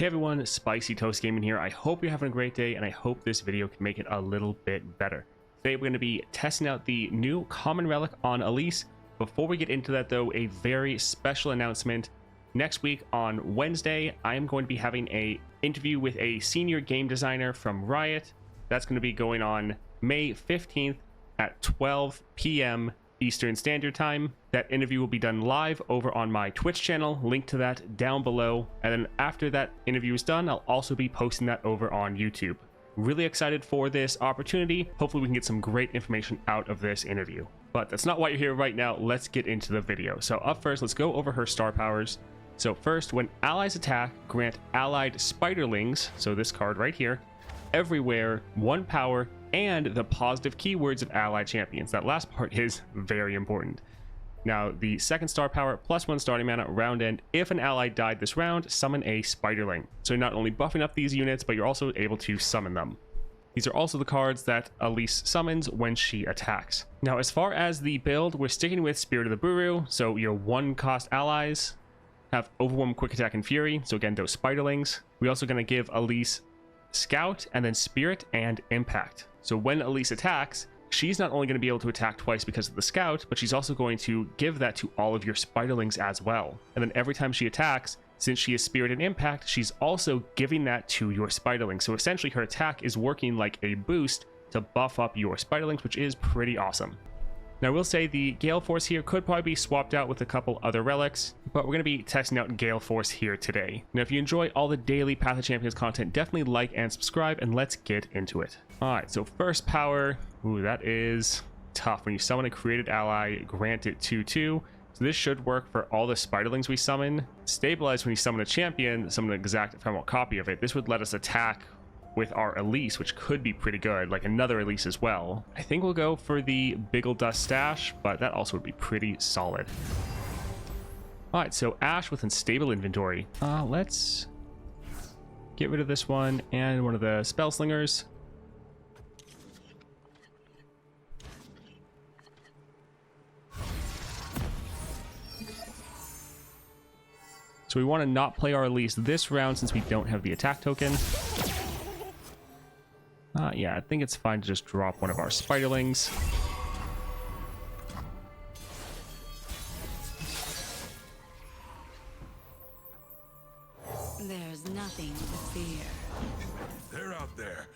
Hey everyone, Spicy Toast Gaming here. I hope you're having a great day and I hope this video can make it a little bit better. Today we're going to be testing out the new common relic on Elise. Before we get into that though, a very special announcement. Next week on Wednesday, I am going to be having an interview with a senior game designer from Riot. That's going to be going on May 15th at 12 p.m. Eastern Standard Time. That interview will be done live over on my Twitch channel, link to that down below. And then after that interview is done, I'll also be posting that over on YouTube. Really excited for this opportunity. Hopefully we can get some great information out of this interview. But that's not why you're here right now. Let's get into the video. So up first, let's go over her star powers. So first, when allies attack, grant allied spiderlings, so this card right here, everywhere 1 power and the positive keywords of allied champions. That last part is very important. Now, the second star power, +1 starting mana, round end. If an ally died this round, summon a spiderling. So you're not only buffing up these units, but you're also able to summon them. These are also the cards that Elise summons when she attacks. Now, as far as the build, we're sticking with Spirit of the Buru. So your 1-cost allies have Overwhelm, Quick Attack, and Fury. So again, those spiderlings. We're also going to give Elise Scout and then Spirit and Impact. So when Elise attacks, she's not only going to be able to attack twice because of the Scout, but she's also going to give that to all of your spiderlings as well. And then every time she attacks, since she is Spirit and Impact, she's also giving that to your spiderlings. So essentially her attack is working like a boost to buff up your spiderlings, which is pretty awesome. Now, I will say the Gale Force here could probably be swapped out with a couple other relics, but we're going to be testing out Gale Force here today. Now, if you enjoy all the daily Path of Champions content, definitely like and subscribe, and let's get into it. All right, so first power, ooh, that is tough. When you summon a created ally, grant it 2/2. So this should work for all the spiderlings we summon. Stabilize when you summon a champion, summon an exact ephemeral copy of it. This would let us attack with our Elise, which could be pretty good, like another Elise as well. I think we'll go for the Biggle Dust Stash, but that also would be pretty solid. All right, so Ash with unstable inventory. Let's get rid of this one and one of the Spell Slingers. So we want to not play our Elise this round since we don't have the attack token. Yeah, I think it's fine to just drop one of our spiderlings. There's nothing to fear. They're out there.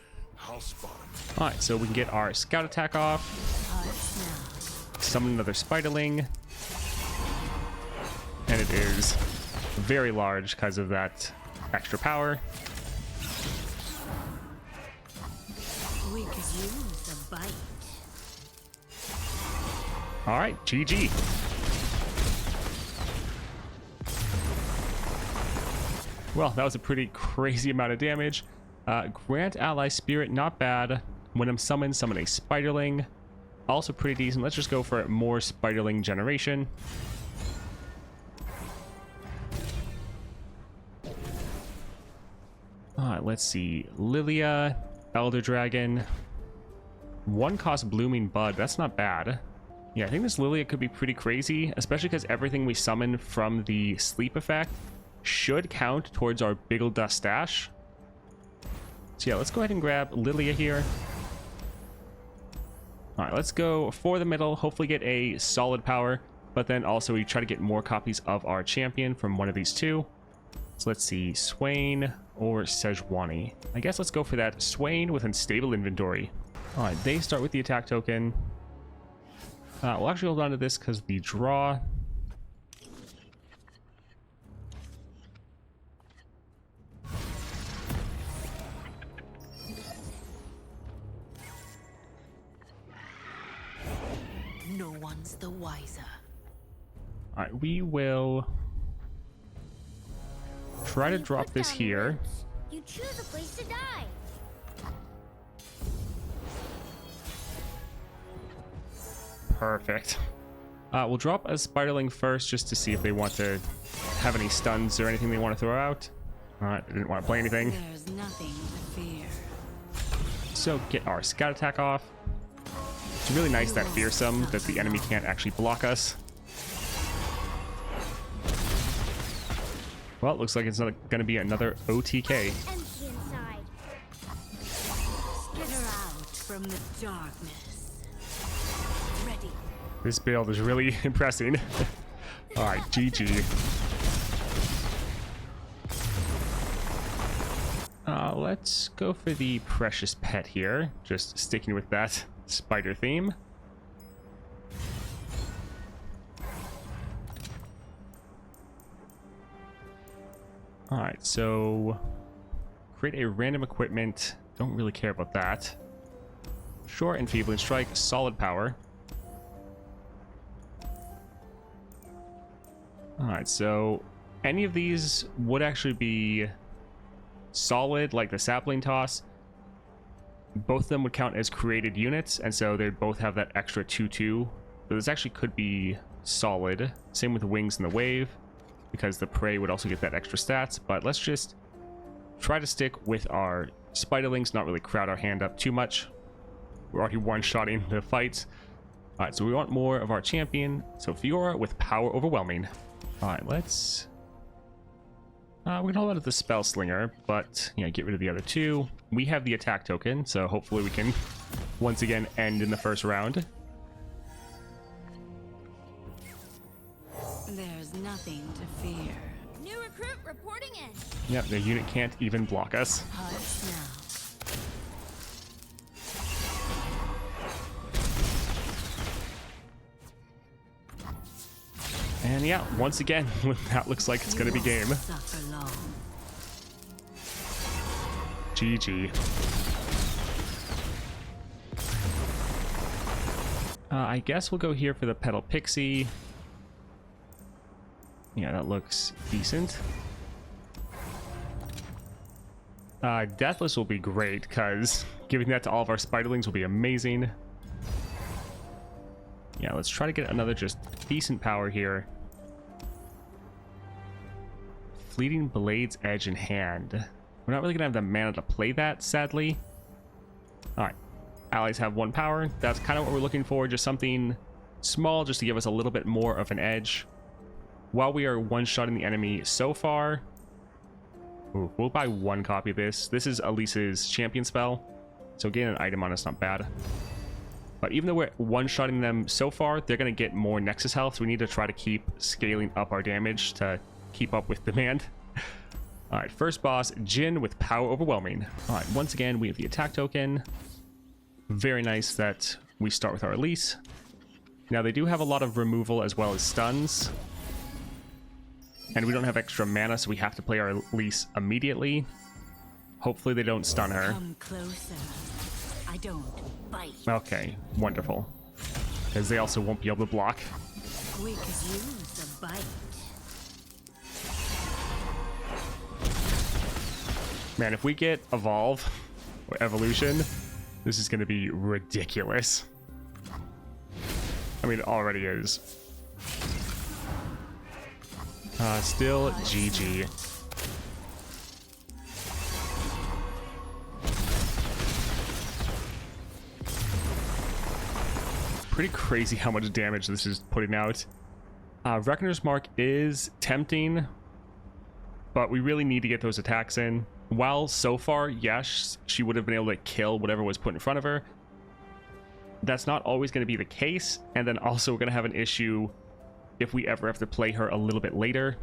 I'll spot them. All right, so we can get our Scout attack off. Summon another spiderling. And it is very large because of that extra power. We could use a bite. All right, GG. Well, that was a pretty crazy amount of damage. Grant ally spirit, not bad. When I'm summoned, summon a spiderling. Also pretty decent. Let's just go for more spiderling generation. Let's see. Lilia, Elder Dragon. 1-cost Blooming Bud. That's not bad. Yeah, I think this Lilia could be pretty crazy, especially because everything we summon from the sleep effect should count towards our Biggle Dust Stash. So yeah, let's go ahead and grab Lilia here. All right, let's go for the middle, hopefully get a solid power, but then also we try to get more copies of our champion from one of these two. So let's see, Swain or Sejuani. I guess let's go for that Swain with unstable inventory. All right, they start with the attack token. We'll actually hold on to this because the draw. No one's the wiser. All right, we will try to drop this here. You choose a place to die. Perfect. We'll drop a spiderling first just to see if they want to have any stuns or anything they want to throw out. All right, I didn't want to play anything. There's nothing to fear. So get our Scout attack off. It's really nice that fearsome that the enemy can't actually block us. Well, it looks like it's not going to be another OTK. Empty inside. Skitter out from the darkness. Ready. This build is really impressing. All right, GG. Let's go for the precious pet here. Just sticking with that spider theme. All right, so create a random equipment. Don't really care about that. Short, enfeebling strike, solid power. All right, so any of these would actually be solid, like the sapling toss. Both of them would count as created units, and so they both have that extra 2/2. So this actually could be solid. Same with the wings and the wave, because the prey would also get that extra stats. But let's just try to stick with our spiderlings, not really crowd our hand up too much. We're already one-shotting the fights. All right, so we want more of our champion. So Fiora with power overwhelming. All right, let's... we can hold on to the spell slinger, but yeah, get rid of the other two. We have the attack token, so hopefully we can once again end in the first round. There's nothing to fear. New recruit reporting in. Yep, the unit can't even block us. Hush now. And yeah, once again, that looks like it's going to be game. Suffer long. GG. I guess we'll go here for the Petal Pixie. Yeah, that looks decent. Deathless will be great, because giving that to all of our spiderlings will be amazing. Yeah, let's try to get another just decent power here. Fleeting Blade's Edge in hand. We're not really gonna have the mana to play that, sadly. Alright. Allies have 1 power. That's kind of what we're looking for. Just something small just to give us a little bit more of an edge. While we are one-shotting the enemy so far... Ooh, we'll buy 1 copy of this. This is Elise's champion spell. So getting an item on it's not bad. But even though we're one-shotting them so far, they're going to get more Nexus health. So we need to try to keep scaling up our damage to keep up with demand. All right, first boss, Jin with power overwhelming. All right, once again, we have the attack token. Very nice that we start with our Elise. Now, they do have a lot of removal as well as stuns. And we don't have extra mana, so we have to play our Elise immediately. Hopefully they don't stun her. Come closer. I don't bite. Okay, wonderful. Because they also won't be able to block. We could use a bite. Man, if we get Evolve or Evolution, this is going to be ridiculous. I mean, it already is. Still GG. Pretty crazy how much damage this is putting out. Reckoner's Mark is tempting, but we really need to get those attacks in. While so far, yes, she would have been able to kill whatever was put in front of her. That's not always going to be the case, and then also we're going to have an issue if we ever have to play her a little bit later.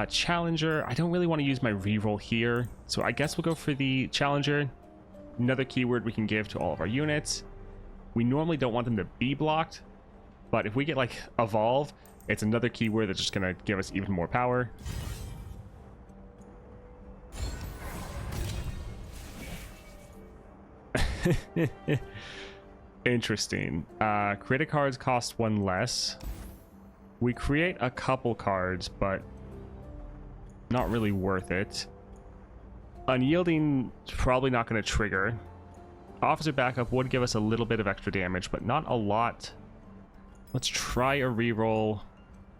Challenger, I don't really want to use my reroll here, so I guess we'll go for the Challenger. Another keyword we can give to all of our units. We normally don't want them to be blocked, but if we get like Evolve, it's another keyword that's just going to give us even more power. Interesting. Creative cards cost 1 less. We create a couple cards, but not really worth it. Unyielding, probably not going to trigger. Officer Backup would give us a little bit of extra damage, but not a lot. Let's try a reroll.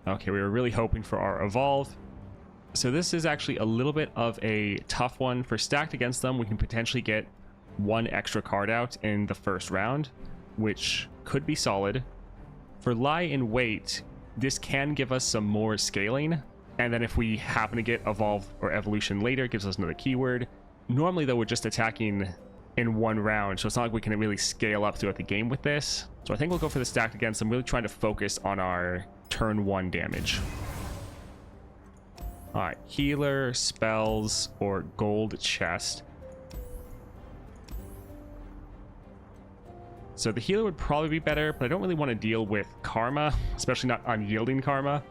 Okay, we were really hoping for our Evolve. So this is actually a little bit of a tough one. For stacked against them, we can potentially get 1 extra card out in the first round, which could be solid. For Lie in Wait, this can give us some more scaling. And then if we happen to get evolve or evolution later, it gives us another keyword. Normally though, we're just attacking in one round, so it's not like we can really scale up throughout the game with this. So I think we'll go for the stacked again. So I'm really trying to focus on our turn 1 damage. All right, healer, spells, or gold chest. So the healer would probably be better, but I don't really want to deal with karma, especially not unyielding karma.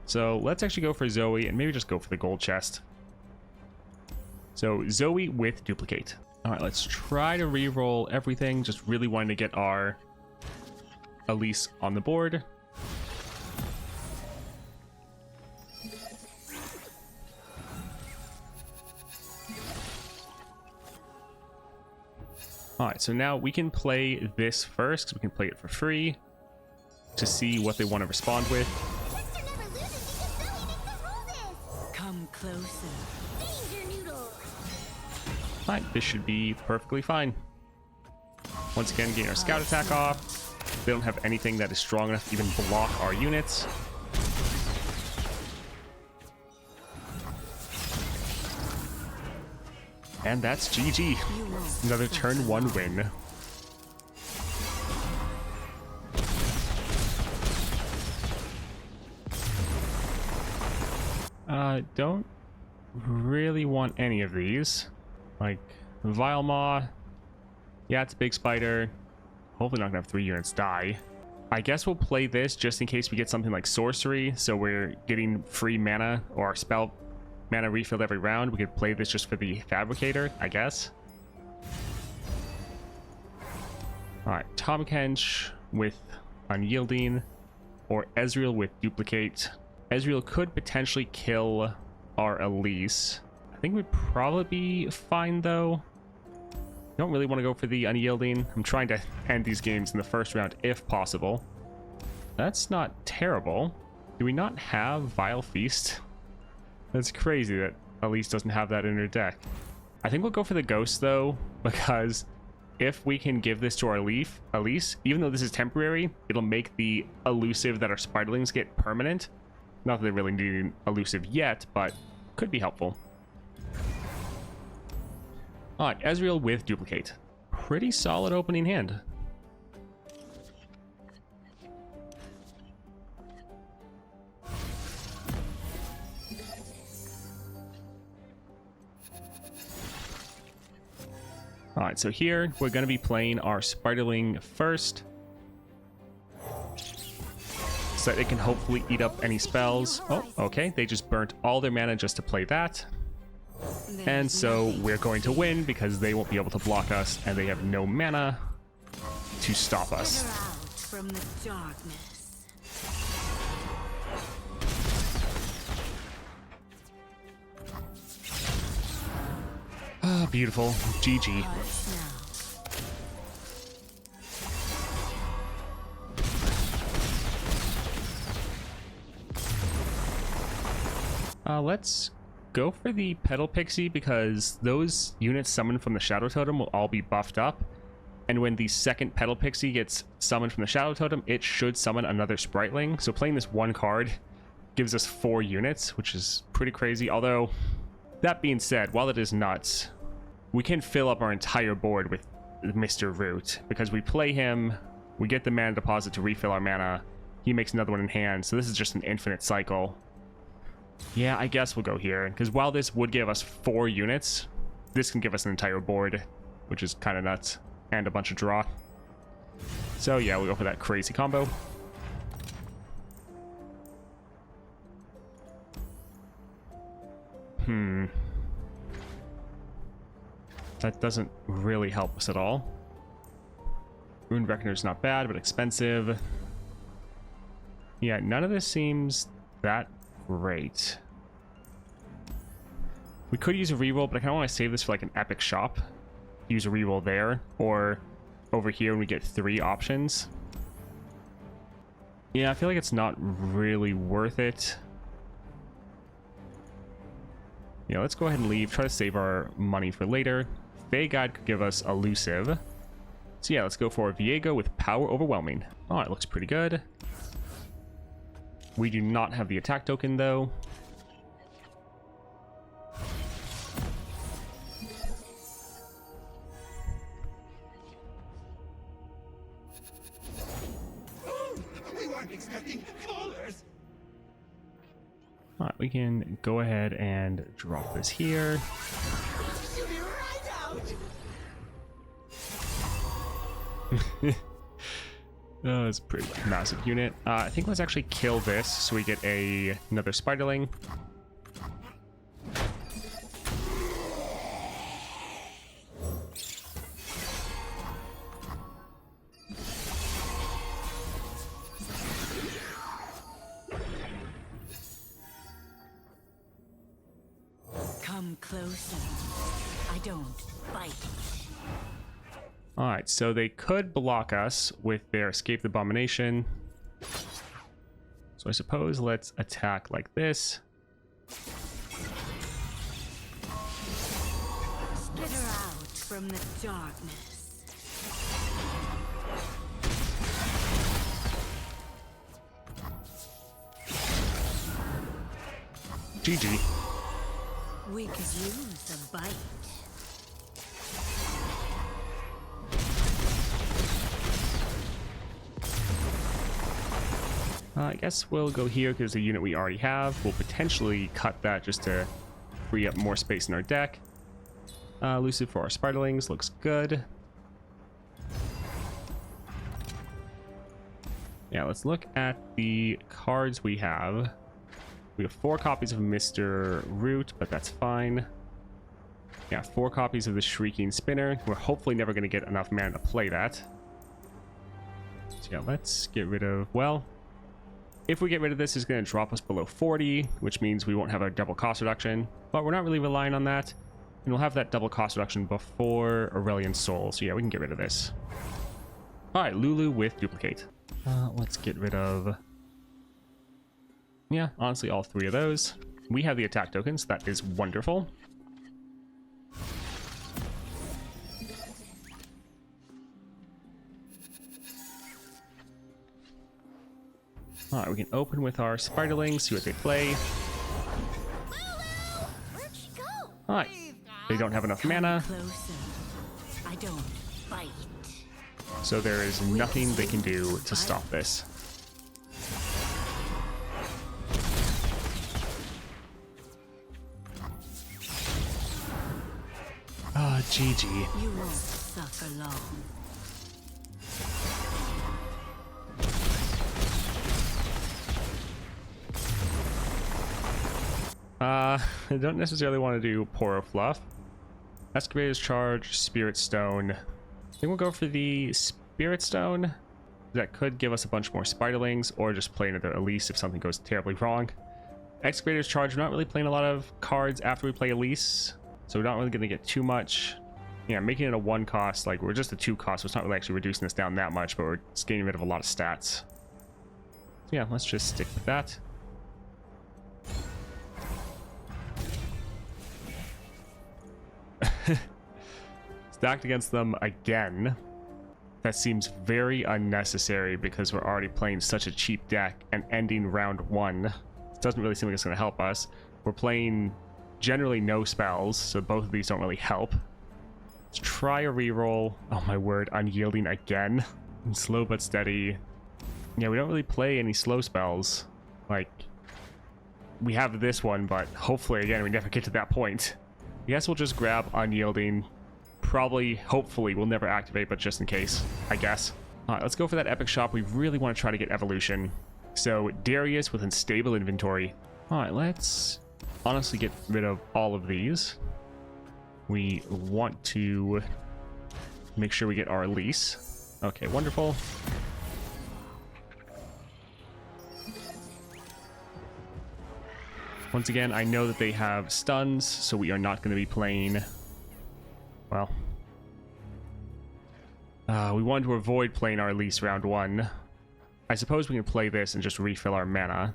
So let's actually go for Zoe and maybe just go for the gold chest. So Zoe with duplicate. All right, let's try to re-roll everything. Just really wanting to get our Elise on the board. All right, so now we can play this first because we can play it for free to see what they want to respond with. Chester never loses because Zoe makes the roses. Come closer. Danger noodles. Fine, this should be perfectly fine. Once again, getting our scout attack off. They don't have anything that is strong enough to even block our units. And that's GG. Another turn 1 win. Don't really want any of these. Like, Vile Maw. Yeah, it's a big spider. Hopefully not gonna have 3 units die. I guess we'll play this just in case we get something like sorcery, so we're getting free mana, or our spell mana refilled every round. We could play this just for the fabricator, I guess. Alright, Tom Kench with unyielding, or Ezreal with duplicate. Ezreal could potentially kill our Elise. I think we'd probably be fine though. Don't really want to go for the unyielding. I'm trying to end these games in the first round if possible. That's not terrible. Do we not have Vile Feast? That's crazy that Elise doesn't have that in her deck. I think we'll go for the Ghost though, because if we can give this to our Elise, even though this is temporary, it'll make the elusive that our spiderlings get permanent. Not that they really need elusive yet, but could be helpful. Alright, Ezreal with duplicate. Pretty solid opening hand. Alright, so here we're going to be playing our spiderling first, so that it can hopefully eat up any spells. Oh, okay, they just burnt all their mana just to play that. And so we're going to win because they won't be able to block us and they have no mana to stop us. Out from the darkness. Ah, beautiful. GG. Let's go for the Petal Pixie because those units summoned from the Shadow Totem will all be buffed up. And when the second Petal Pixie gets summoned from the Shadow Totem, it should summon another Spriteling. So playing this one card gives us 4 units, which is pretty crazy. Although, that being said, while it is nuts, we can fill up our entire board with Mr. Root. Because we play him, we get the mana deposit to refill our mana, he makes another one in hand. So this is just an infinite cycle. Yeah, I guess we'll go here, because while this would give us 4 units, this can give us an entire board, which is kind of nuts, and a bunch of draw. So yeah, we'll go for that crazy combo. That doesn't really help us at all. Rune Reckoner's not bad, but expensive. Yeah, none of this seems that great. We could use a reroll, but I kind of want to save this for like an epic shop. Use a reroll there, or over here when we get 3 options. Yeah, I feel like it's not really worth it. Yeah, let's go ahead and leave. Try to save our money for later. Fey Guide could give us elusive. So yeah, let's go for Viego with Power Overwhelming. Oh, it looks pretty good. We do not have the attack token though. getting flawless. All right, we can go ahead and drop this here. Shoot it right out. Oh, it's a pretty massive unit. I think let's actually kill this so we get another spiderling. Come closer. I don't bite. All right, so they could block us with their Escape the Abomination. So I suppose let's attack like this. Spit her out from the darkness. GG. We could use a bite. I guess we'll go here because the unit we already have. We'll potentially cut that just to free up more space in our deck. Elusive for our spiderlings looks good. Yeah, let's look at the cards we have. We have 4 copies of Mr. Root, but that's fine. Yeah, 4 copies of the Shrieking Spinner. We're hopefully never going to get enough mana to play that. So yeah, let's get rid of... Well, if we get rid of this, it's going to drop us below 40, which means we won't have our double cost reduction. But we're not really relying on that. And we'll have that double cost reduction before Aurelian Soul. So yeah, we can get rid of this. Alright, Lulu with Duplicate. Let's get rid of... Yeah, honestly, all 3 of those. We have the attack tokens. That is wonderful. Alright, we can open with our spiderlings, see what they play. Lulu! Where'd she go? Alright, they don't have enough mana, Closer. I don't bite. so there is nothing they can do to stop this. GG. You won't suffer long. I don't necessarily want to do Poro Fluff. Excavator's Charge, Spirit Stone. I think we'll go for the Spirit Stone. That could give us a bunch more spiderlings, or just play another Elise if something goes terribly wrong. Excavator's Charge, we're not really playing a lot of cards after we play Elise, so we're not really going to get too much. Yeah, making it a 1 cost, like we're just a 2 cost, so it's not really actually reducing this down that much, but we're just getting rid of a lot of stats. So yeah, let's just stick with that. Stacked against them again. That seems very unnecessary because we're already playing such a cheap deck and ending round 1. It doesn't really seem like it's going to help us. We're playing generally no spells, so both of these don't really help. Let's try a reroll. Oh my word, Unyielding again. And Slow but Steady. Yeah, we don't really play any slow spells. Like, we have this one, but hopefully, again, we never get to that point. I guess we'll just grab Unyielding. Probably, hopefully, we'll never activate, but just in case, I guess. Alright, let's go for that Epic Shop. We really want to try to get Evolution. So, Darius with Unstable Inventory. Alright, let's honestly get rid of all of these. We want to make sure we get our Elise. Okay, wonderful. Once again, I know that they have stuns, so we are not going to be playing... Well... we wanted to avoid playing our Elise round 1. I suppose we can play this and just refill our mana.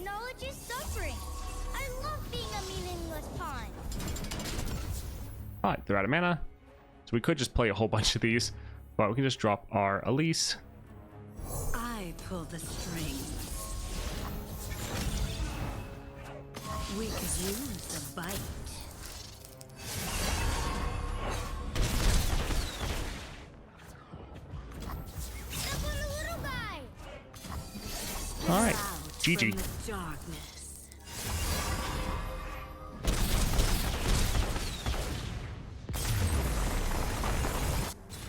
Knowledge is suffering. I love being a meaningless pawn. Alright, they're out of mana. So we could just play a whole bunch of these, but we can just drop our Elise. I pull the strings. We could use a bite. All right, Out GG. from the darkness.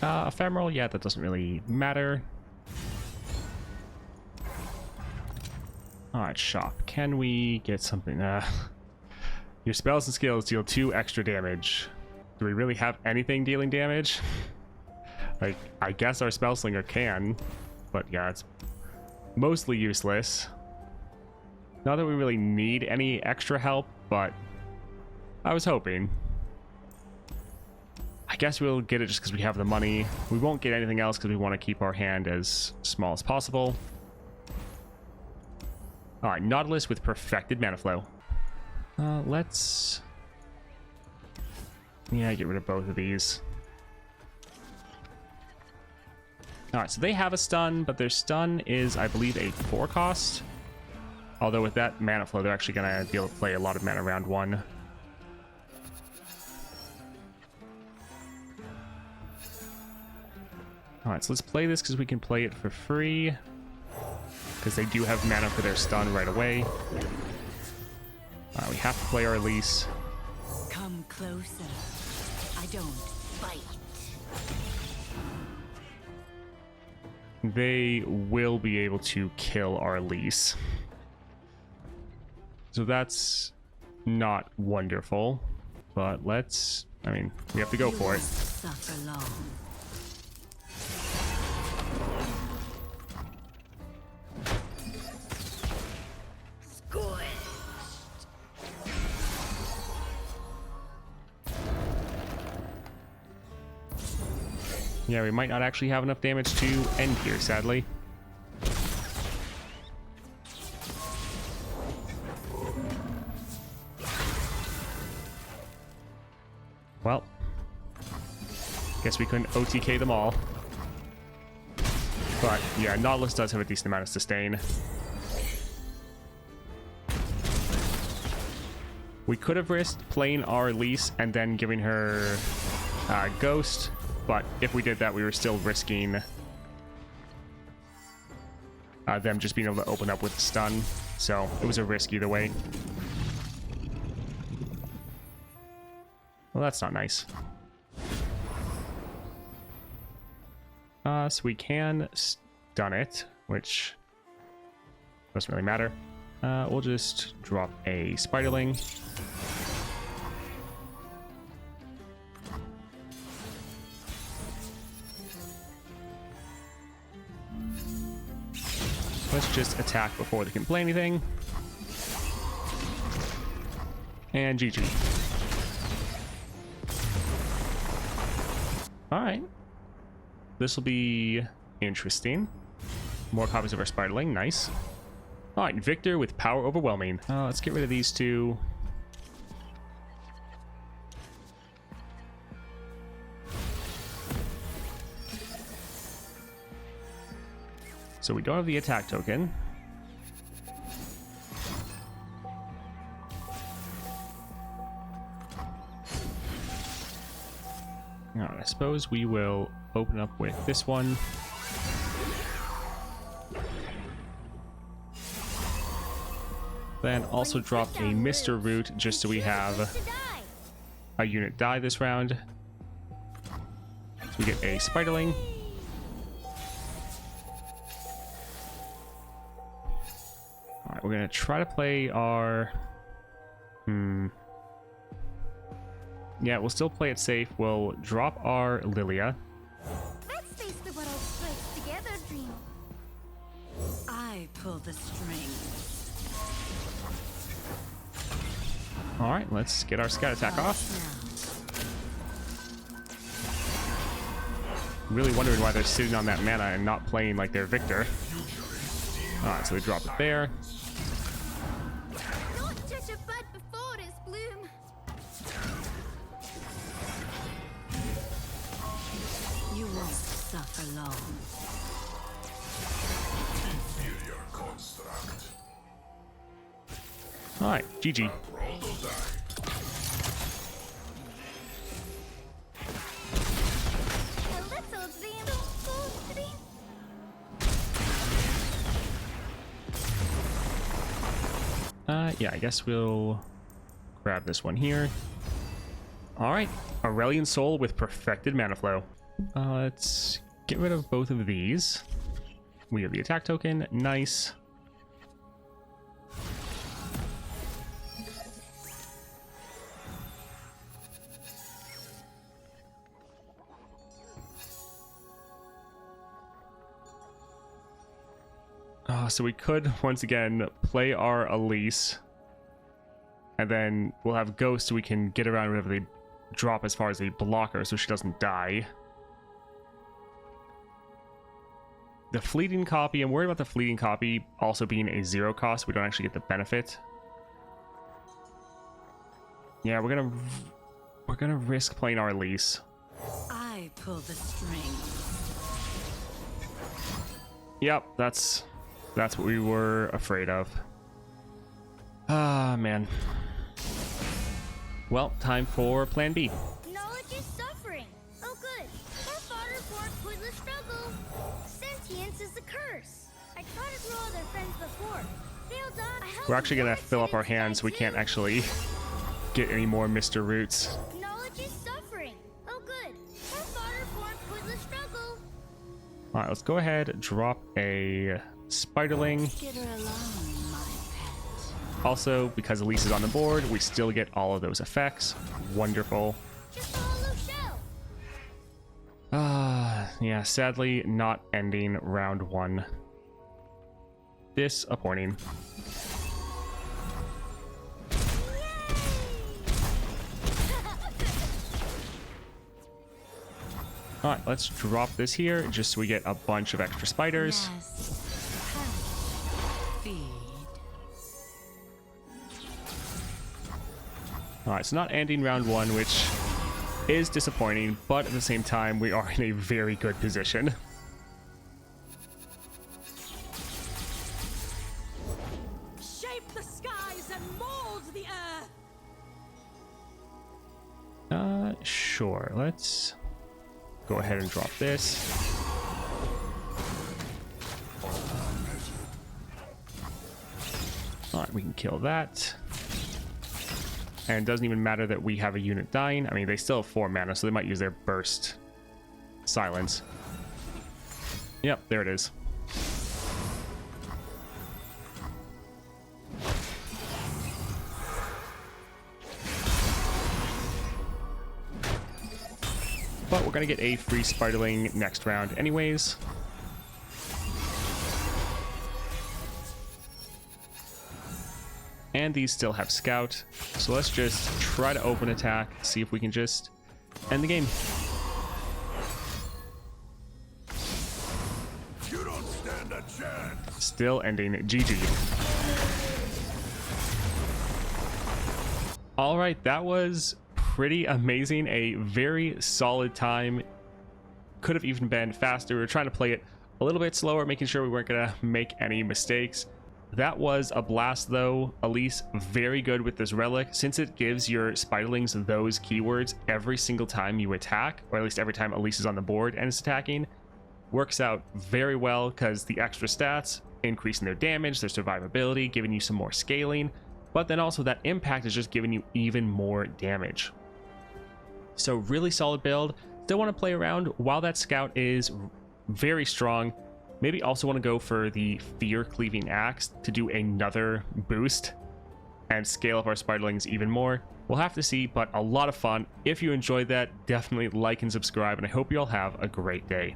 Ephemeral, yeah, that doesn't really matter. All right, shop. Can we get something? Your spells and skills deal 2 extra damage. Do we really have anything dealing damage? Like, I guess our Spellslinger can, but yeah, it's mostly useless. Not that we really need any extra help, but I was hoping. I guess we'll get it just because we have the money. We won't get anything else because we want to keep our hand as small as possible. All right, Nautilus with perfected mana flow. Let's... yeah, get rid of both of these. All right, so they have a stun, but their stun is, I believe, a 4 cost. Although with that mana flow, they're actually going to be able to play a lot of mana round 1. All right, so let's play this because we can play it for free. Because they do have mana for their stun right away. All right, we have to play our Elise. Come closer. I don't bite. They will be able to kill our Elise. So that's not wonderful. But let's... I mean, we have to go for it. Suffer long. Yeah, we might not actually have enough damage to end here, sadly. Well, guess we couldn't OTK them all. But yeah, Nautilus does have a decent amount of sustain. We could have risked playing our Elise and then giving her Ghost. But if we did that, we were still risking them just being able to open up with the stun. So it was a risk either way. Well, that's not nice. So we can stun it, which doesn't really matter. We'll just drop a Spiderling. Let's just attack before they can play anything. And GG. Alright. This will be interesting. More copies of our Spiderling, nice. Alright, Victor with Power Overwhelming. Let's get rid of these two. So we don't have the attack token. Alright, I suppose we will open up with this one. Then also drop a Mr. Root just so we have a unit die this round. So we get a Spiderling. Alright, we're gonna try to play our... Yeah, we'll still play it safe. We'll drop our Lilia. Let's face the world's place together, dream. I pull the strings. Alright, let's get our scout attack off. Really wondering why they're sitting on that mana and not playing like they're Victor. Alright, so we drop it there. Not judge a bud before its bloom. You won't suffer long. Inferior construct. Alright, GG. Roll the die. A little dream, full dream. Yeah, I guess we'll grab this one here. All right, Aurelian Soul with perfected mana flow. Let's get rid of both of these. We have the attack token. Nice. So we could once again play our Elise, and then we'll have Ghost so we can get around whatever they drop as far as a blocker so she doesn't die. The fleeting copy, I'm worried about the fleeting copy also being a 0 cost. We don't actually get the benefit. Yeah, we're gonna risk playing our Elise. I pull the strings. Yep, that's what we were afraid of. Ah, man. Well, time for plan B. Knowledge is suffering. Oh, good. Our father born pointless struggle. Sentience is a curse. I tried to grow other friends before. They'll die. We're actually gonna fill up our hands so we can't actually get any more Mr. Roots. Knowledge is suffering. Oh, good. Our father born pointless struggle. Alright, let's go ahead, drop a Spiderling. Get her alone, my pet. Also, because Elise is on the board, we still get all of those effects. Wonderful. Just a hollow shell. Yeah, sadly not ending round 1. Disappointing. Alright, let's drop this here just so we get a bunch of extra spiders. Yes. Feed. Alright, so not ending round 1, which is disappointing, but at the same time, we are in a very good position. Shape the skies and mold the earth. Sure, let's go ahead and drop this. Alright, we can kill that. And it doesn't even matter that we have a unit dying. I mean, they still have 4 mana, so they might use their burst silence. Yep, there it is. But we're going to get a free Spiderling next round anyways. And these still have Scout. So let's just try to open attack, see if we can just end the game. You don't stand a chance. Still ending GG. All right, that was pretty amazing. A very solid time. Could have even been faster. We were trying to play it a little bit slower, making sure we weren't going to make any mistakes. That was a blast though. Elise, very good with this relic, since it gives your Spiderlings those keywords every single time you attack, or at least every time Elise is on the board and is attacking. Works out very well because the extra stats, increasing their damage, their survivability, giving you some more scaling, but then also that impact is just giving you even more damage. So really solid build. Still want to play around while that Scout is very strong. Maybe also want to go for the Fear Cleaving Axe to do another boost and scale up our Spiderlings even more. We'll have to see, but a lot of fun. If you enjoyed that, definitely like and subscribe, and I hope you all have a great day.